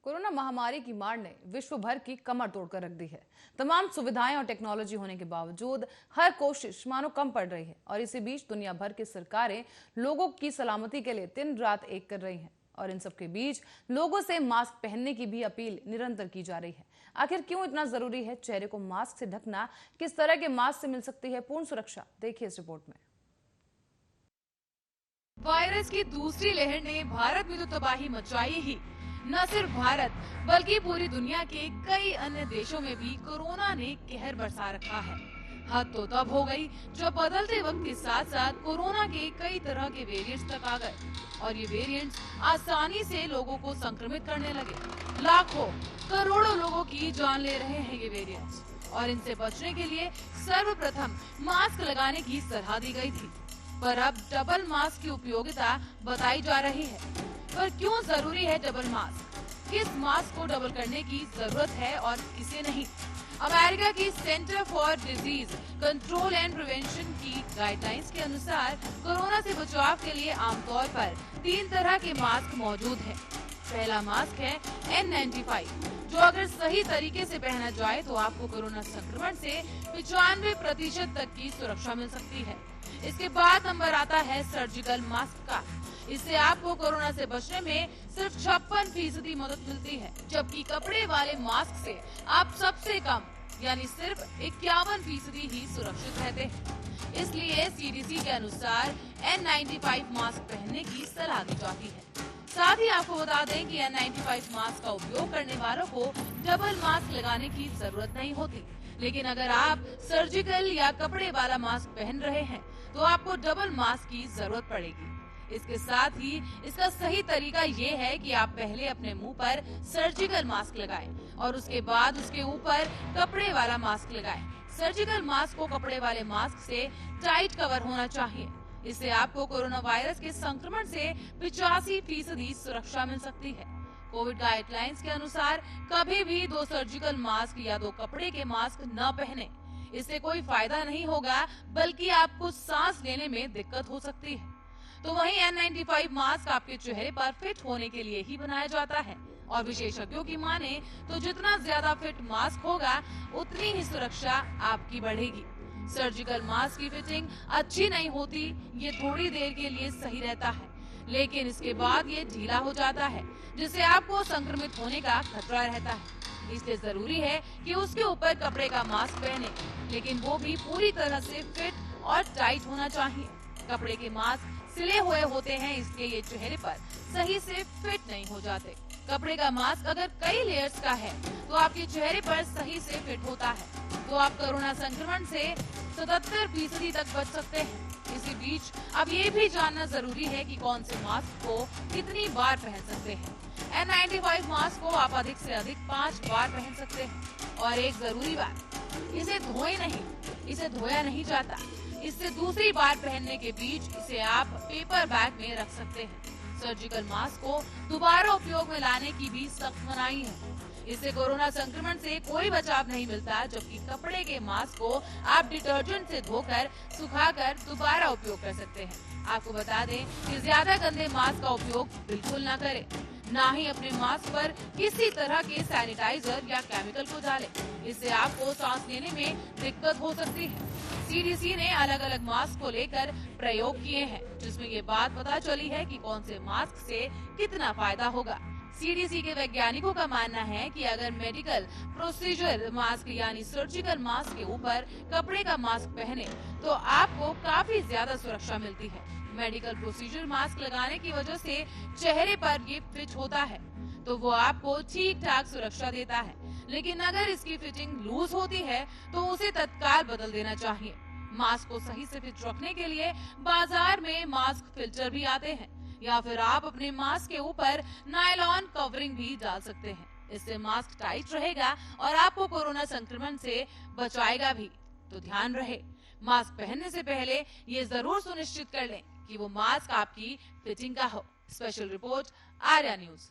Corona महामारी की मार ने विश्व भर की कमर तोड़कर रख दी है। तमाम सुविधाएं और टेक्नोलॉजी होने के बावजूद हर कोशिश मानो कम पड़ रही है और इसी बीच दुनिया भर की सरकारें लोगों की सलामती के लिए दिन रात एक कर रही हैं और इन सब के बीच लोगों से मास्क पहनने की भी अपील निरंतर की जा रही है। आखिर क्यों इतना जरूरी है चेहरे को मास्क से ढकना? किस तरह के मास्क से मिल सकती है पूर्ण सुरक्षा? देखिए इस रिपोर्ट में। वायरस की दूसरी लहर ने भारत में तो तबाही मचाई ही, न सिर्फ भारत बल्कि पूरी दुनिया के कई अन्य देशों में भी कोरोना ने कहर बरसा रखा है। हद तो तब हो गई जब बदलते वक्त के साथ साथ कोरोना के कई तरह के वेरिएंट्स तक आ गए और ये वेरिएंट्स आसानी से लोगों को संक्रमित करने लगे। लाखों करोड़ों लोगों की जान ले रहे हैं ये वेरिएंट्स और इनसे बचने के लिए सर्वप्रथम मास्क लगाने की सलाह दी गई थी, पर अब डबल मास्क की उपयोगिता बताई जा रही है। पर क्यों जरूरी है डबल मास्क? किस मास्क को डबल करने की जरूरत है और किसे नहीं? अमेरिका की centre for disease control and prevention की गाइडलाइंस के अनुसार कोरोना से बचाव के लिए आमतौर पर 3 तरह के मास्क मौजूद हैं। पहला मास्क है N95, जो अगर सही तरीके से पहना जाए तो आपको कोरोना संक्रमण से 95% तक की सुरक्षा मिल सकती है। इसके बाद नंबर आता है सर्जिकल मास्क का। इससे आपको कोरोना से बचने में सिर्फ 56% मदद मिलती है, जबकि कपड़े वाले मास्क से आप सबसे कम यानी सिर्फ 51% ही सुरक्षित रहते हैं। इसलिए CDC के अनुसार N95 मास्क पहनने की सलाह दी जाती है। साथ ही आपको बता दें कि N95 मास्क का उपयोग करने वालों को डबल मास्क लगाने की जरूरत नहीं होती, लेकिन अगर आप सर्जिकल या कपड़े वाला मास्क पहन रहे हैं तो आपको डबल मास्क की जरूरत पड़ेगी। इसके साथ ही इसका सही तरीका ये है कि आप पहले अपने मुंह पर सर्जिकल मास्क लगाएं और उसके बाद उसके ऊपर कपड़े वाला मास्क लगाएं। सर्जिकल मास्क को कपड़े वाले मास्क से टाइट कवर होना चाहिए। इससे आपको कोरोना वायरस के संक्रमण से 85% सुरक्षा मिल सकती है। कोविड गाइडलाइंस के अनुसार कभी भी 2 सर्जिकल मास्क या 2 कपड़े के मास्क न पहने। इससे कोई फायदा नहीं होगा, बल्कि आपको सांस लेने में दिक्कत हो सकती है। तो वहीं N95 मास्क आपके चेहरे पर फिट होने के लिए ही बनाया जाता है और विशेषज्ञों की माने तो जितना ज्यादा फिट मास्क होगा उतनी ही सुरक्षा आपकी बढ़ेगी। सर्जिकल मास्क की फिटिंग अच्छी नहीं होती, ये थोड़ी देर के लिए सही रहता है, लेकिन इसके बाद ये ढीला हो जाता है, जिससे आपको संक्रमित होने का खतरा रहता है। इसलिए जरूरी है कि उसके ऊपर कपड़े का मास्क पहने, लेकिन वो भी पूरी तरह से फिट और टाइट होना चाहिए। कपड़े के मास्क सिले हुए होते हैं, इसलिए ये चेहरे पर सही से फिट नहीं हो जाते। कपड़े का मास्क अगर कई लेयर्स का है तो आपके चेहरे पर सही से फिट होता है, तो आप कोरोना संक्रमण से 77% तक बच सकते हैं। इसी बीच अब ये भी जानना जरूरी है कि कौन से मास्क को कितनी बार पहन सकते हैं। N95 मास्क को आप अधिक से अधिक 5 बार पहन सकते हैं और एक जरूरी बात, इसे धोए नहीं, इसे धोया नहीं जाता। इससे दूसरी बार पहनने के बीच इसे आप पेपर बैग में रख सकते हैं। सर्जिकल मास्क को दोबारा उपयोग में लाने की भी सख्त मनाही है। इससे कोरोना संक्रमण से कोई बचाव नहीं मिलता, जबकि कपड़े के मास्क को आप डिटर्जेंट से धोकर सुखाकर दोबारा उपयोग कर सकते हैं। आपको बता दें कि ज्यादा गंदे मास्क का उपयोग बिल्कुल न करें, ना ही अपने मास्क पर किसी तरह के सैनिटाइजर या केमिकल को डालें। इससे आपको सांस लेने में दिक्कत हो सकती है। CDC ने अलग अलग मास्क को लेकर प्रयोग किए हैं, जिसमें ये बात पता चली है कि कौन से मास्क से कितना फायदा होगा। CDC के वैज्ञानिकों का मानना है कि अगर मेडिकल प्रोसीजर मास्क यानी सर्जिकल मास्क के ऊपर कपड़े का मास्क पहने तो आपको काफी ज्यादा सुरक्षा मिलती है। मेडिकल प्रोसीजर मास्क लगाने की वजह से चेहरे पर ये फिट होता है, तो वो आपको ठीक ठाक सुरक्षा देता है, लेकिन अगर इसकी फिटिंग लूज होती है तो उसे तत्काल बदल देना चाहिए। मास्क को सही से फिट रखने के लिए बाजार में मास्क फिल्टर भी आते हैं, या फिर आप अपने मास्क के ऊपर नायलॉन कवरिंग भी डाल सकते हैं। इससे मास्क टाइट रहेगा और आपको कोरोना संक्रमण से बचाएगा भी। तो ध्यान रहे, मास्क पहनने से पहले ये जरूर सुनिश्चित कर लें कि वो मास्क आपकी फिटिंग का हो। Special report, Arya news.